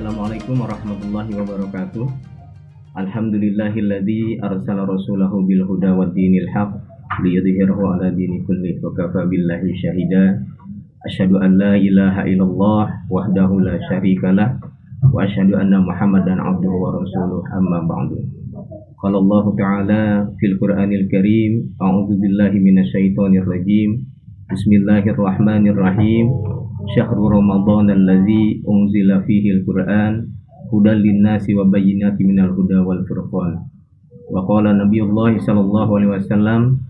Assalamualaikum warahmatullahi wabarakatuh. Alhamdulillahilladzi arsala rasulahu bil huda wad dinil haq liyudhhirahu 'ala dini kulli wa kafa billahi syahida. Asyhadu an la ilaha illallah wahdahu la syarikalah wa asyhadu anna Muhammadan 'abduhu wa rasuluh, amma ba'du. Qala Allah Ta'ala fil Qur'anil Karim, a'udzu billahi minasyaitonir rajim. Bismillahirrahmanirrahim. Syahrul Ramadan allazi unzila fihi al-Qur'an hudan linnasi wa bayyinatin minal huda wal furqan. Wa qala Nabiyullah sallallahu alaihi wasallam,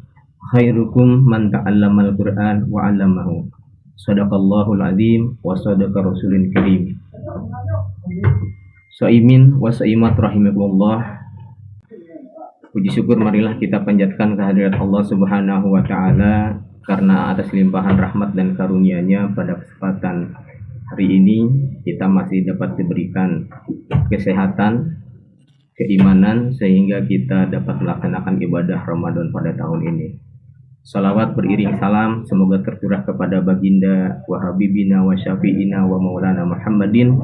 khairukum man ta'allama al-Qur'an wa 'allamahu. Shadaqallahul azim wa shadaqa rasulun karim. Shaimin wa shaimat rahimakumullah. Puji syukur marilah kita panjatkan kehadirat Allah Subhanahu wa taala karena atas limpahan rahmat dan karunia-Nya pada kesempatan hari ini kita masih dapat diberikan kesehatan, keimanan sehingga kita dapat melaksanakan ibadah Ramadan pada tahun ini. Salawat beriring salam semoga tercurah kepada baginda wa habibina wa syafi'ina wa maulana Muhammadin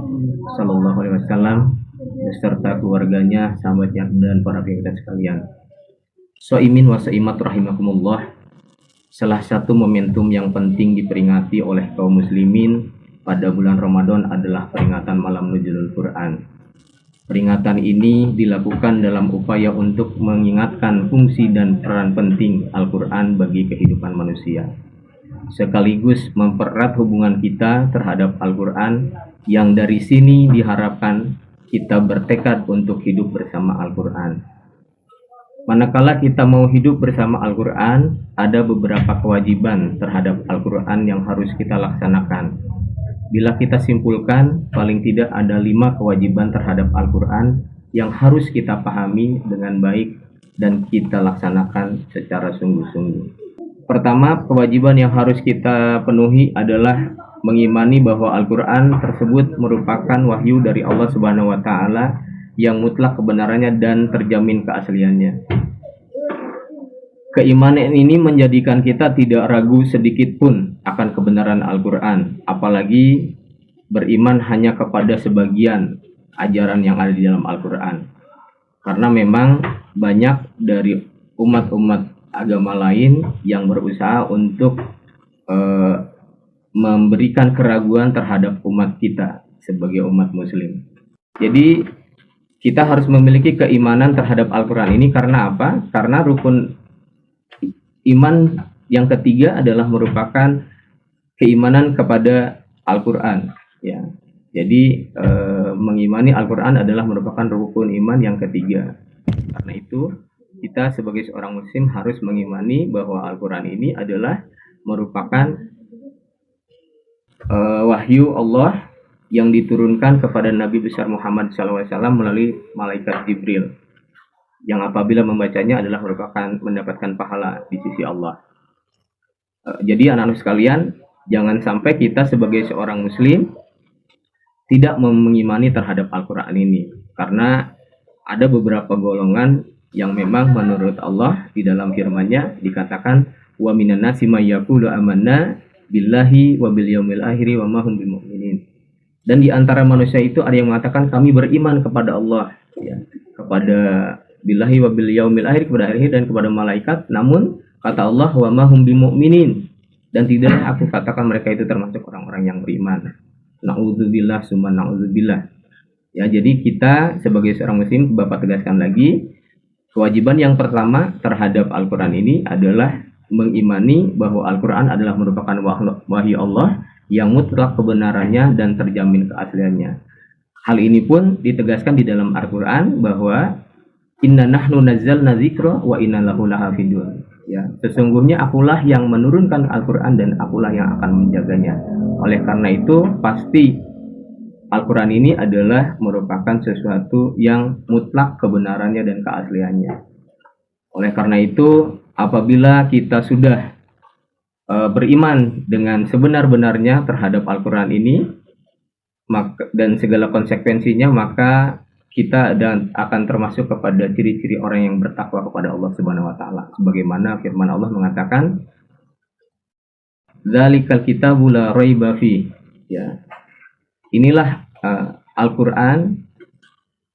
sallallahu alaihi wasallam beserta keluarganya, sahabatnya dan para pengikut sekalian. Shaimin wa shaimat rahimakumullah. Salah satu momentum yang penting diperingati oleh kaum muslimin pada bulan Ramadan adalah peringatan malam Nuzulul Quran. Peringatan ini dilakukan dalam upaya untuk mengingatkan fungsi dan peran penting Al-Quran bagi kehidupan manusia, sekaligus mempererat hubungan kita terhadap Al-Quran yang dari sini diharapkan kita bertekad untuk hidup bersama Al-Quran. Manakala kita mau hidup bersama Al-Quran, ada beberapa kewajiban terhadap Al-Quran yang harus kita laksanakan. Bila kita simpulkan, paling tidak ada 5 kewajiban terhadap Al-Quran yang harus kita pahami dengan baik dan kita laksanakan secara sungguh-sungguh. Pertama, kewajiban yang harus kita penuhi adalah mengimani bahwa Al-Quran tersebut merupakan wahyu dari Allah Subhanahu wa Ta'ala yang mutlak kebenarannya dan terjamin keasliannya. Keimanan ini menjadikan kita tidak ragu sedikit pun akan kebenaran Al-Quran, apalagi beriman hanya kepada sebagian ajaran yang ada di dalam Al-Quran. Karena memang banyak dari umat-umat agama lain yang berusaha untuk memberikan keraguan terhadap umat kita sebagai umat muslim. Jadi kita harus memiliki keimanan terhadap Al-Quran ini karena apa? Karena rukun iman yang ketiga adalah merupakan keimanan kepada Al-Quran. Ya. Jadi mengimani Al-Quran adalah merupakan rukun iman yang ketiga. Karena itu kita sebagai seorang muslim harus mengimani bahwa Al-Quran ini adalah merupakan wahyu Allah yang diturunkan kepada Nabi besar Muhammad SAW melalui malaikat Jibril, yang apabila membacanya adalah merupakan mendapatkan pahala di sisi Allah. Jadi anak-anak sekalian, jangan sampai kita sebagai seorang muslim tidak mengimani terhadap Al-Quran ini, karena ada beberapa golongan yang memang menurut Allah di dalam firman-Nya dikatakan wa minan nasi may yaqulu amanna billahi wa bil yaumil akhir wa ma hum bimumin. Dan di antara manusia itu ada yang mengatakan kami beriman kepada Allah, ya, kepada billahi wa bil yaumil akhir, kepada akhir dan kepada malaikat. Namun kata Allah wa ma hum bimumin, dan tidak aku katakan mereka itu termasuk orang-orang yang beriman. Na'udzubillah summa na'udzubillah. Ya, jadi kita sebagai seorang muslim, Bapak tegaskan lagi, kewajiban yang pertama terhadap Al-Quran ini adalah mengimani bahwa Al-Quran adalah merupakan wahyu Allah yang mutlak kebenarannya dan terjamin keasliannya. Hal ini pun ditegaskan di dalam Al-Quran bahwa inna nahnu nazzalna dzikra wa inna lahu lahafidun. Ya, sesungguhnya akulah yang menurunkan Al-Quran dan akulah yang akan menjaganya. Oleh karena itu pasti Al-Quran ini adalah merupakan sesuatu yang mutlak kebenarannya dan keasliannya. Oleh karena itu apabila kita sudah beriman dengan sebenar-benarnya terhadap Al-Quran ini dan segala konsekuensinya, maka kita akan termasuk kepada ciri-ciri orang yang bertakwa kepada Allah Subhanahu wa Ta'ala, sebagaimana firman Allah mengatakan dzalikal kitabu la raiba fi. Ya, inilah Al-Quran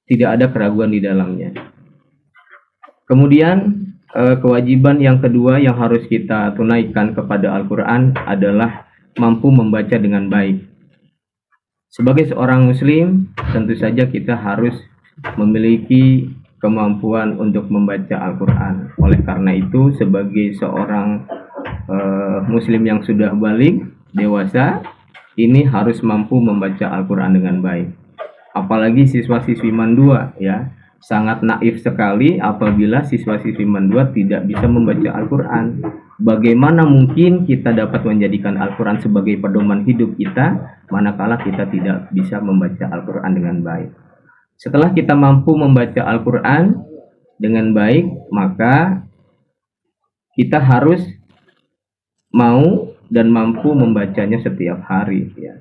tidak ada keraguan di dalamnya. Kemudian kewajiban yang kedua yang harus kita tunaikan kepada Al-Quran adalah mampu membaca dengan baik. Sebagai seorang muslim, tentu saja kita harus memiliki kemampuan untuk membaca Al-Quran. Oleh karena itu, sebagai seorang muslim yang sudah balik, dewasa, ini harus mampu membaca Al-Quran dengan baik. Apalagi siswa-siswi mandua, ya, sangat naif sekali apabila siswa-siswi mandua tidak bisa membaca Al-Quran. Bagaimana mungkin kita dapat menjadikan Al-Quran sebagai pedoman hidup kita, manakala kita tidak bisa membaca Al-Quran dengan baik. Setelah kita mampu membaca Al-Quran dengan baik, maka kita harus mau dan mampu membacanya setiap hari, ya.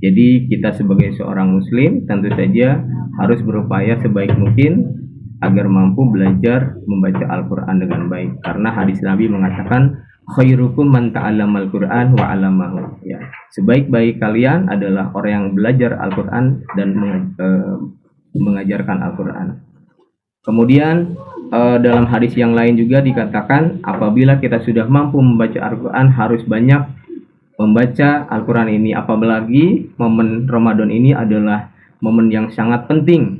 Jadi kita sebagai seorang muslim tentu saja harus berupaya sebaik mungkin agar mampu belajar membaca Al-Quran dengan baik. Karena hadis Nabi mengatakan, khairukum man ta'allamal Qur'an wa 'allamahu. Ya, sebaik-baik kalian adalah orang yang belajar Al-Quran dan mengajarkan Al-Quran. Kemudian dalam hadis yang lain juga dikatakan, apabila kita sudah mampu membaca Al-Quran, harus banyak membaca Al-Quran ini. Apalagi momen Ramadan ini adalah momen yang sangat penting,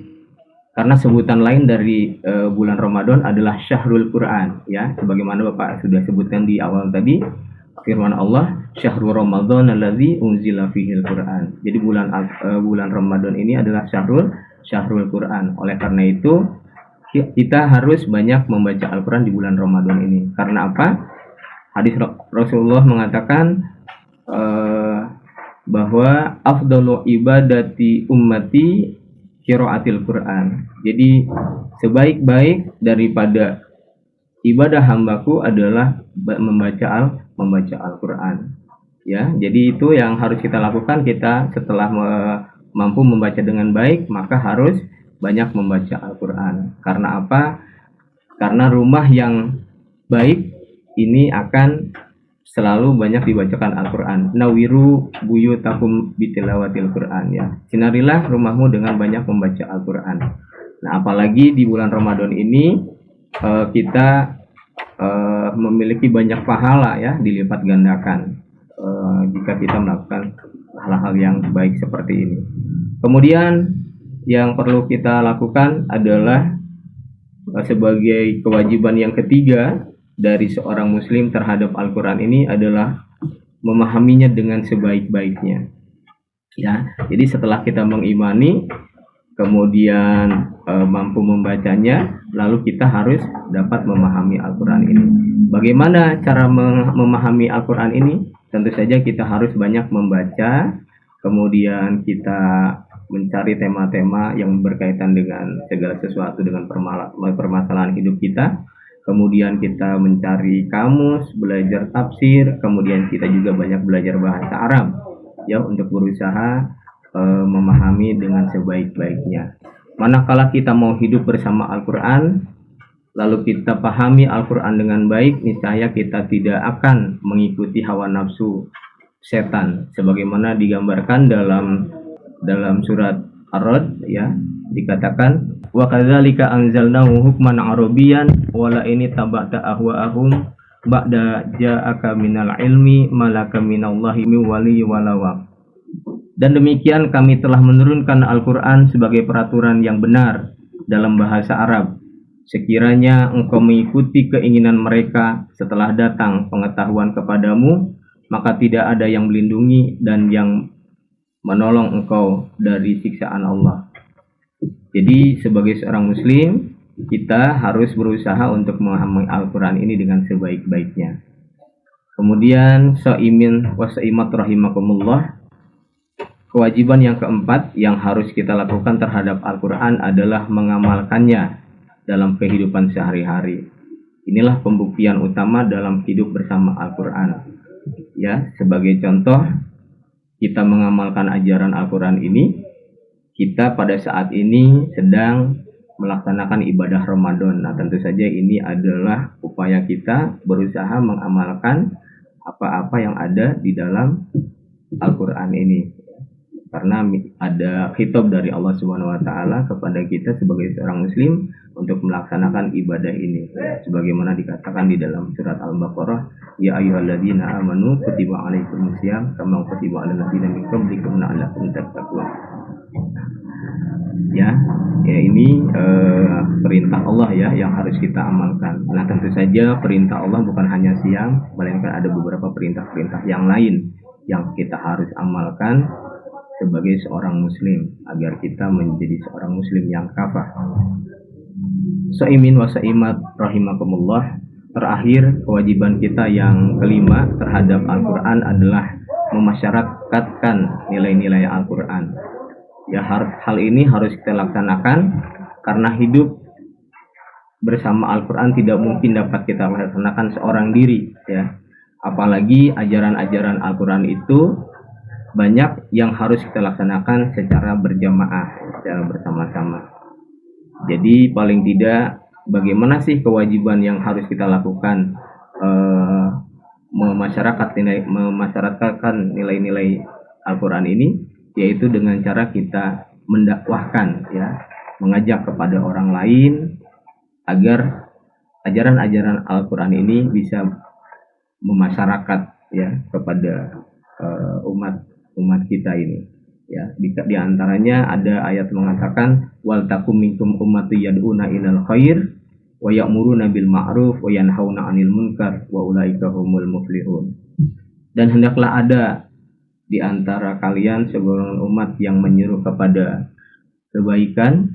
karena sebutan lain dari bulan Ramadan adalah Syahrul Quran, ya, sebagaimana Bapak sudah sebutkan di awal tadi, firman Allah, Syahrul Ramadan alladzi unzila fihil Quran. Jadi bulan Ramadan ini adalah Syahrul Quran. Oleh karena itu kita harus banyak membaca Al-Quran di bulan Ramadan ini. Karena apa? Hadis Rasulullah mengatakan bahwa afdalu ibadati ummati qiraatil Quran. Jadi sebaik-baik daripada ibadah hambaku adalah membaca Al-Quran. Ya, jadi itu yang harus kita lakukan. Kita setelah mampu membaca dengan baik, maka harus banyak membaca Al-Quran. Karena apa? Karena rumah yang baik ini akan selalu banyak dibacakan Al-Quran. Nawiru buyutakum bitilawatil Quran, ya. Sinarilah rumahmu dengan banyak membaca Al-Quran. Nah, apalagi di bulan Ramadan ini kita memiliki banyak pahala, ya, dilipat gandakan jika kita melakukan hal-hal yang baik seperti ini. Kemudian yang perlu kita lakukan adalah sebagai kewajiban yang ketiga dari seorang muslim terhadap Al-Quran ini adalah memahaminya dengan sebaik-baiknya, ya. Jadi setelah kita mengimani, kemudian mampu membacanya, lalu kita harus dapat memahami Al-Quran ini. Bagaimana cara memahami Al-Quran ini? Tentu saja kita harus banyak membaca, kemudian kita mencari tema-tema yang berkaitan dengan segala sesuatu, dengan permasalahan hidup kita. Kemudian kita mencari kamus, belajar tafsir, kemudian kita juga banyak belajar bahasa Arab, ya, untuk berusaha memahami dengan sebaik-baiknya. Manakala kita mau hidup bersama Al-Quran, lalu kita pahami Al-Quran dengan baik, niscaya kita tidak akan mengikuti hawa nafsu setan, sebagaimana digambarkan dalam surat Ar-Ra'd, ya, dikatakan, wa kadzalika anzalnahu hukman arabiyyan wa la ini tabata ahwaahum ba'da ja'aka minal ilmi malaka minallahi min wali walawa. Dan demikian kami telah menurunkan Al-Quran sebagai peraturan yang benar dalam bahasa Arab. Sekiranya engkau mengikuti keinginan mereka setelah datang pengetahuan kepadamu, maka tidak ada yang melindungi dan yang menolong engkau dari siksaan Allah. Jadi sebagai seorang muslim, kita harus berusaha untuk memahami Al-Quran ini dengan sebaik-baiknya. Kemudian sha'imin wa sha'imat rahimakumullah, kewajiban yang keempat yang harus kita lakukan terhadap Al-Quran adalah mengamalkannya dalam kehidupan sehari-hari. Inilah pembuktian utama dalam hidup bersama Al-Quran. Ya, sebagai contoh, kita mengamalkan ajaran Al-Quran ini, kita pada saat ini sedang melaksanakan ibadah Ramadan. Nah, tentu saja ini adalah upaya kita berusaha mengamalkan apa-apa yang ada di dalam Al-Quran ini. karena ada khitab dari Allah Subhanahu wa taala kepada kita sebagai seorang muslim untuk melaksanakan ibadah ini, sebagaimana dikatakan di dalam surat Al-Baqarah, ya ayyuhalladzina amanu kutiba alaikumusiyam kama kutiba alal ladzina min qablikum la'allakum tattaqun. Ya ini perintah Allah ya yang harus kita amalkan. Nah, tentu saja perintah Allah bukan hanya siang, melainkan ada beberapa perintah-perintah yang lain yang kita harus amalkan sebagai seorang muslim agar kita menjadi seorang muslim yang kafah. Saimin wa saimat rahimakumullah. Terakhir, kewajiban kita yang kelima terhadap Al-Quran adalah memasyarakatkan nilai-nilai Al-Quran. Ya, hal ini harus kita laksanakan karena hidup bersama Al-Quran tidak mungkin dapat kita laksanakan seorang diri, ya. Apalagi ajaran-ajaran Al-Quran itu banyak yang harus kita laksanakan secara berjamaah, secara bersama-sama. Jadi paling tidak bagaimana sih kewajiban yang harus kita lakukan, memasyarakatkan nilai-nilai Al-Quran ini, yaitu dengan cara kita mendakwahkan, ya, mengajak kepada orang lain agar ajaran-ajaran Al-Quran ini bisa memasyarakat, ya, kepada umat kita ini, ya. Di antaranya ada ayat mengatakan wal takum minkum ummatu yad'una ilal khair wa ya'muruna bil ma'ruf wa yanhauna 'anil munkar wa ulaika humul muflihun. Dan hendaklah ada di antara kalian segolongan umat yang menyuruh kepada kebaikan,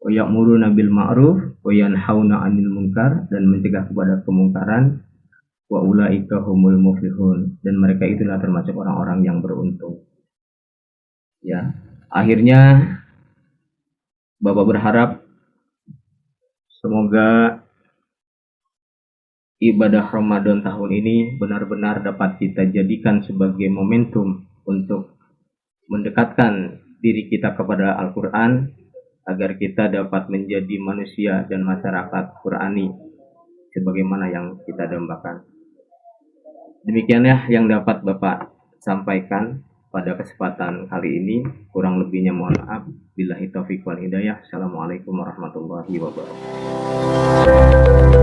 wa ya'muruna bil ma'ruf wa yanhauna 'anil munkar, dan mencegah kepada kemungkaran, wa ulaika humul muflihun, dan mereka itulah termasuk orang-orang yang beruntung. Ya, akhirnya Bapak berharap semoga ibadah Ramadan tahun ini benar-benar dapat kita jadikan sebagai momentum untuk mendekatkan diri kita kepada Al-Quran agar kita dapat menjadi manusia dan masyarakat Qurani sebagaimana yang kita dambakan. Demikianlah yang dapat Bapak sampaikan pada kesempatan kali ini. Kurang lebihnya mohon maaf. Billahi taufiq wal hidayah. Assalamualaikum warahmatullahi wabarakatuh.